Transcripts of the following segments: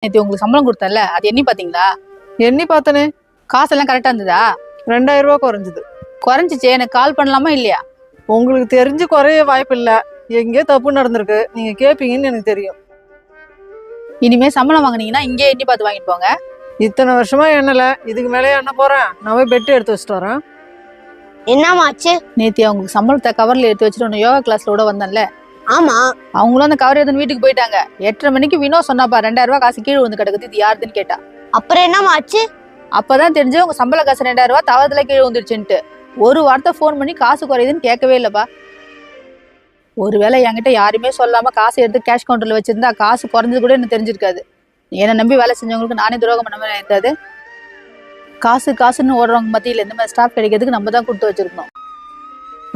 நேற்று உங்களுக்கு சம்பளம் கொடுத்தேன்ல, அது எண்ணி பாத்தீங்களா? எண்ணி பார்த்தனே. காசெல்லாம் கரெக்டா இருந்ததா? 2000 ரூபா குறைஞ்சது. குறைஞ்சிச்சு. எனக்கு கால் பண்ணலாமா இல்லையா? உங்களுக்கு தெரிஞ்சு குறைய வாய்ப்பு இல்லை. எங்கேயோ தப்பு நடந்திருக்கு. நீங்க கேட்பீங்கன்னு எனக்கு தெரியும். இனிமே சம்பளம் வாங்கினீங்கன்னா இங்கே எண்ணி பார்த்து வாங்கிட்டு போங்க. இத்தனை வருஷமா எண்ணல, இதுக்கு மேலே எண்ண போறேன். நான் போய் பெட்டு எடுத்து வச்சுட்டு வரேன். என்னமாச்சு? நேற்று அவங்களுக்கு சம்பளத்தை கவர்ல எடுத்து வச்சுட்டு ஒன்று யோகா கிளாஸ்ல கூட வந்தேன்ல, ஆமா, அவங்களும் அந்த கவர் எடுத்து வீட்டுக்கு போயிட்டாங்க. 8:30 மணிக்கு வினோ சொன்னாப்பா 2000 ரூபாய் காசு கீழே வந்து கிடக்குது, இது யாருதுன்னு கேட்டா. அப்புறம் என்னமாச்சு? அப்பதான் தெரிஞ்சு உங்க சம்பள காசு 2000 ரூபாய் தவறுதல கீழே வந்துருச்சுன்ட்டு. ஒரு வார்த்தை ஃபோன் பண்ணி காசு குறையுதுன்னு கேட்கவே இல்லப்பா. ஒருவேளை என்கிட்ட யாருமே சொல்லாம காசு எடுத்து கேஷ் கவுண்டர்ல வச்சிருந்தா காசு குறைஞ்சது கூட எனக்கு தெரிஞ்சிருக்காது. என்னை நம்பி வேலை செஞ்சவங்களுக்கு நானே துரோகம் பண்ண மாதிரி இருக்காது. காசு காசுன்னு ஓடுறவங்க மத்தியில் இந்த மாதிரி ஸ்டாஃப் கிடைக்கிறதுக்கு நம்ம தான் கொடுத்து வச்சிருக்கணும்.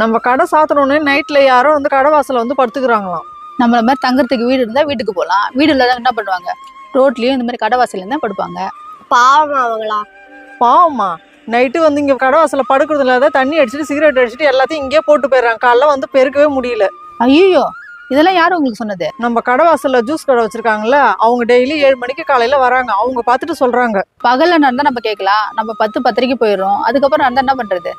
நம்ம கடை சாத்தணும்னு நைட்ல யாரோ வந்து கடை வாசல வந்து படுத்துக்கிறாங்களாம். நம்மள மாதிரி தங்கறதுக்கு வீடு இருந்தா வீட்டுக்கு போகலாம், வீடு இல்லாதவங்க என்ன பண்ணுவாங்க? ரோட்லயும் இந்த மாதிரி கடை வாசல்ல இருந்தா படுப்பாங்க. பாவம் அவங்களா? பாவமா? நைட்டு வந்து இங்க கடை வாசல படுக்கிறது இல்லாத தண்ணி அடிச்சுட்டு சிகரெட் அடிச்சுட்டு எல்லாத்தையும் இங்கே போட்டு போயிடுறாங்க. காலைல வந்து பெருக்கவே முடியல. ஐயோ, இதெல்லாம் யாரும் உங்களுக்கு சொன்னது? நம்ம கடை வாசல்ல ஜூஸ் கடை வச்சிருக்காங்கல்ல, அவங்க டெய்லி 7 மணிக்கு காலையில வராங்க. அவங்க பார்த்துட்டு சொல்றாங்க. பகல்ல நடந்தா நம்ம கேட்கலாம், நம்ம 10-10:30 போயிடுறோம். அதுக்கப்புறம் நடந்தா என்ன பண்றது?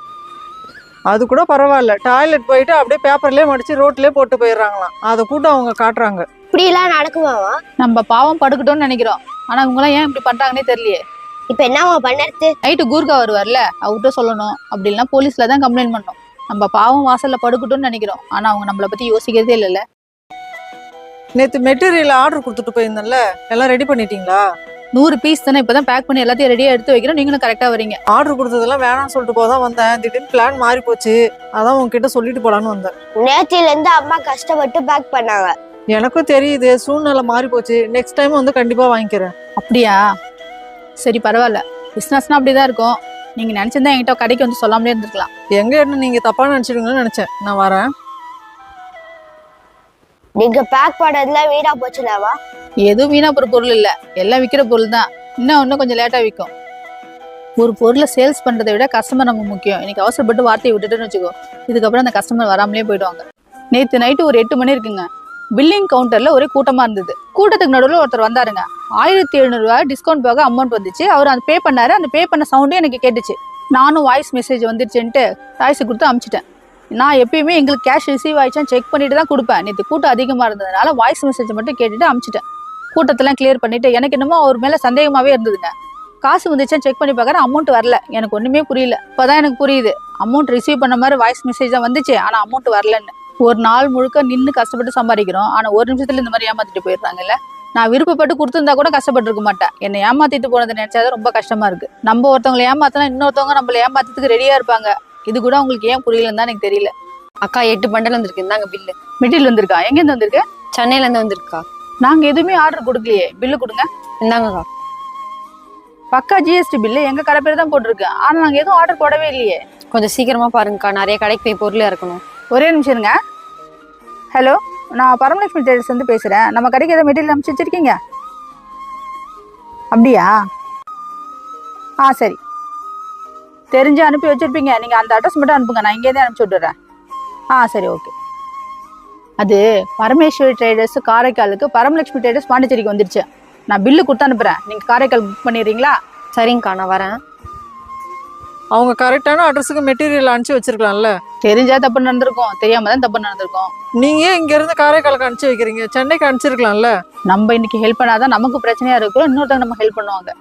அது கூட பரவாயில்ல, டாய்லெட் போயிட்டு அப்படியே பேப்பர்லயே மடிச்சு ரோட்லயே போட்டு போயிடுறாங்களாம். அதை கூட அவங்க காட்டுறாங்க. இப்படி எல்லாம் நடக்குமாவா? நம்ம பாவம் படுக்கட்டும்னு நினைக்கிறோம், ஆனா இவங்க எல்லாம் ஏன் இப்படி பண்றாங்கன்னே தெரியலையே. இப்ப என்னவா பண்ணறது? நைட்டு கூர்கா வருவார்ல, அவர்கிட்ட சொல்லணும். அப்படி இல்லைன்னா போலீஸ்ல தான் கம்ப்ளைண்ட் பண்ணணும். நம்ம பாவம் வாசல்ல படுக்கட்டும்னு நினைக்கிறோம், ஆனா அவங்க நம்மளை பத்தி யோசிக்கிறதே இல்லைல்ல. நேத்து மெட்டீரியல் ஆர்டர் கொடுத்துட்டு போயிருந்தேன்ல, எல்லாம் ரெடி பண்ணிட்டீங்களா? 100 பீஸ் தானே, இப்பதான் பேக் பண்ணி எல்லாத்தையும் ரெடியா எடுத்து வைக்கிறோம். நீங்களும் கரெக்டா வரீங்க. ஆர்டர் கொடுத்ததெல்லாம் வேணாம்னு சொல்லிட்டு போதான் வந்தேன். திடீர்னு பிளான் மாறி போச்சு, அதான் உங்ககிட்ட சொல்லிட்டு போலான்னு வந்தேன். நேத்தில இருந்து அம்மா கஷ்டப்பட்டு பேக் பண்ணாங்க. எனக்கும் தெரியுது, சூழ்நிலை மாறி போச்சு. நெக்ஸ்ட் டைம் வந்து கண்டிப்பா வாங்கிக்கிறேன். அப்படியா? சரி, பரவாயில்ல. பிசினஸ்னா அப்படிதான் இருக்கும். நீங்க நினைச்சிருந்தா என்கிட்ட கடைக்கு வந்து சொல்லாமலே இருந்திருக்கலாம். எங்க என்ன நீங்க தப்பா நினைச்சிடுங்கன்னு நினைச்சேன். நான் வரேன். நீங்க பேக் பண்ணதுல வீணா போச்சுனாவா? எதுவும் வீணா போற பொருள் இல்ல, எல்லாம் விற்கிற பொருள் தான். இன்னும் கொஞ்சம் லேட்டா விற்கும். ஒரு பொருளை சேல்ஸ் பண்றதை விட கஸ்டமர் நமக்கு முக்கியம். இன்னைக்கு அவசரப்பட்டு வார்த்தையை விட்டுட்டுன்னு வச்சுக்கோ, இதுக்கப்புறம் அந்த கஸ்டமர் வராமலே போயிடுவாங்க. நேற்று நைட்டு ஒரு 8 மணி இருக்குங்க, பில்லிங் கவுண்டர்ல ஒரே கூட்டமா இருந்தது. கூட்டத்துக்கு நடுவில் ஒருத்தர் வந்தாருங்க. 1700 ரூபாய் டிஸ்கவுண்ட் போக அமௌண்ட் வந்துச்சு. அவர் அந்த பே பண்ணாரு. அந்த பே பண்ண சவுண்டும் எனக்கு கேட்டுச்சு. நானும் வாய்ஸ் மெசேஜ் வந்துருச்சுன்ட்டு வாய்ஸ் கொடுத்து அனுப்பிச்சிட்டேன். நான் எப்பயுமே எங்களுக்கு கேஷ் ரிசீவ் ஆயிடுச்சான்னு செக் பண்ணிட்டு தான் கொடுப்பேன். நேற்று கூட்டம் அதிகமாக இருந்ததுனால வாய்ஸ் மெசேஜ் மட்டும் கேட்டுட்டு அனுப்பிச்சிட்டேன். கூட்டத்தெல்லாம் கிளியர் பண்ணிட்டு எனக்கு என்னமோ அவர் மேலே சந்தேகமாகவே இருந்ததுங்க. காசு வந்துச்சான்னு செக் பண்ணி பார்க்குறேன், அமௌண்ட் வரல. எனக்கு ஒன்றுமே புரியல. இப்போதான் எனக்கு புரியுது, அமௌண்ட் ரிசீவ் பண்ண மாதிரி வாய்ஸ் மெசேஜ் தான் வந்துச்சு, ஆனால் அமௌண்ட் வரலன்னு. ஒரு நாள் முழுக்க நின்று கஷ்டப்பட்டு சம்பாதிக்கிறோம், ஆனால் ஒரு நிமிஷத்துல இந்த மாதிரி ஏமாத்திட்டு போயிடுறாங்கல்ல. நான் விருப்பப்பட்டு கொடுத்துருந்தா கூட கஷ்டப்பட்டு இருக்க மாட்டேன். என்னை ஏமாத்திட்டு போனதை நினைச்சாதான் ரொம்ப கஷ்டமா இருக்கு. நம்ம ஒருத்தவங்களை ஏமாத்தினா இன்னொருத்தவங்க நம்மள ஏமாத்துறதுக்கு ரெடியா இருப்பாங்க. இது கூட உங்களுக்கு ஏன் புரியலன்னு தான் எனக்கு தெரியல. அக்கா 8 பண்டல் வந்திருக்கு, இந்தாங்க பில்லு. மெட்டீரியல் வந்திருக்கா? எங்கேருந்து வந்திருக்கு? சென்னையில இருந்து வந்திருக்கா. நாங்க எதுவுமே ஆர்டர் கொடுக்கலையே. பில்லு கொடுங்க. இந்தாங்கக்கா. பக்கா ஜிஎஸ்டி பில்லு எங்க கடை பேர் தான் போட்டிருக்கு, ஆனா நாங்க எதுவும் ஆர்டர் போடவே இல்லையே. கொஞ்சம் சீக்கிரமா பாருங்கக்கா, நிறைய கடைக்கு போய் பொருள் இறக்கணும். ஒரே நிமிஷம் இருங்க. ஹலோ, நான் பரமலட்சுமி டெய்லர்ஸ் வந்து பேசுறேன். நம்ம கடைக்கு ஏதாவது மெட்டீரியல் அனுப்பிச்சு வச்சிருக்கீங்க? அப்படியா? சரி, தெரிஞ்சு அனுப்பி வச்சிருப்பீங்க. நீங்க அந்த அட்ரஸ் மட்டும் அனுப்புங்க, நான் இங்கேயே அனுப்பிச்சு விட்டுறேன். சரி, ஓகே. அது பரமேஸ்வரி ட்ரேடர்ஸ் காரைக்காலுக்கு, பரமலட்சுமி ட்ரேடர்ஸ் பாண்டிச்சேரிக்கு வந்துருச்சு. நான் பில்லு கொடுத்து அனுப்புறேன், நீங்க காரைக்கால் புக் பண்ணிடுறீங்களா? சரிங்கக்கா, நான் வரேன். அவங்க கரெக்டான அட்ரஸுக்கு மெட்டீரியல் அனுப்பிச்சு வச்சிருக்கலாம்ல. தெரிஞ்சா தப்பு நடந்திருக்கும், தெரியாம தான் தப்பு நடந்திருக்கும். நீங்க ஏன் இங்க இருந்து காரைக்காலுக்கு அனுப்பிச்சு வைக்கிறீங்க? சென்னைக்கு அனுப்பிச்சிருக்கலாம்ல. நம்ம இன்னைக்கு ஹெல்ப் பண்ணாதான் நமக்கு பிரச்சனையா இருக்கும், இன்னொருத்தவங்க நம்ம ஹெல்ப் பண்ணுவாங்க.